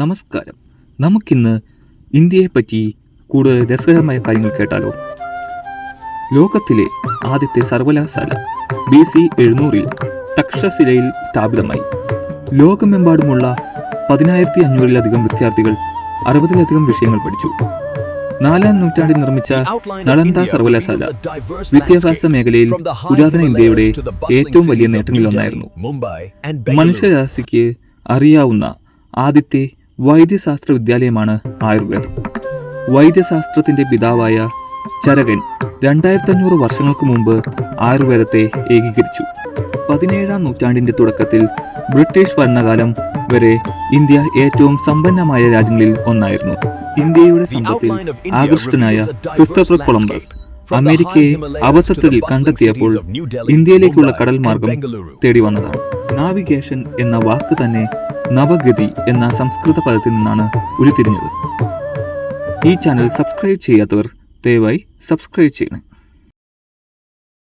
നമസ്കാരം. നമുക്കിന്ന് ഇന്ത്യയെപ്പറ്റി കൂടുതൽ രസകരമായ കാര്യങ്ങൾ കേട്ടാലോ. ലോകത്തിലെ ആദ്യത്തെ സർവകലാശാല BC 700 തക്ഷശിലയിൽ സ്ഥാപിതമായി. ലോകമെമ്പാടുമുള്ള 10,500-ലധികം വിദ്യാർത്ഥികൾ 60-ലധികം വിഷയങ്ങൾ പഠിച്ചു. 4-ാം നൂറ്റാണ്ടിൽ നിർമ്മിച്ച നളന്ദ സർവകലാശാല വിദ്യാഭ്യാസ മേഖലയിൽ പുരാതന ഇന്ത്യയുടെ ഏറ്റവും വലിയ നേട്ടങ്ങളിലൊന്നായിരുന്നു. മനുഷ്യരാശിക്ക് അറിയാവുന്ന ആദ്യത്തെ വൈദ്യശാസ്ത്ര വിദ്യാലയമാണ് ആയുർവേദം. വൈദ്യശാസ്ത്രത്തിന്റെ പിതാവായ ചരകൻ 2500 വർഷങ്ങൾക്ക് മുമ്പ് ആയുർവേദത്തെ ഏകീകരിച്ചു. 17-ാം നൂറ്റാണ്ടിന്റെ തുടക്കത്തിൽ ബ്രിട്ടീഷ് ഭരണകാലം വരെ ഇന്ത്യ ഏറ്റവും സമ്പന്നമായ രാജ്യങ്ങളിൽ ഒന്നായിരുന്നു. ഇന്ത്യയുടെ സമ്പത്തിൽ ആകൃഷ്ടനായ ക്രിസ്റ്റഫർ കൊളംബസ് അമേരിക്കയെ അവസരത്തിൽ കണ്ടെത്തിയപ്പോൾ ഇന്ത്യയിലേക്കുള്ള കടൽ മാർഗം തേടി വന്നതാണ്. നാവിഗേഷൻ എന്ന വാക്ക് തന്നെ നവഗതി എന്ന സംസ്കൃത പദത്തിൽ നിന്നാണ് ഉരുത്തിരിഞ്ഞത്. ഈ ചാനൽ സബ്സ്ക്രൈബ് ചെയ്യാത്തവർ ദയവായി സബ്സ്ക്രൈബ് ചെയ്യണം.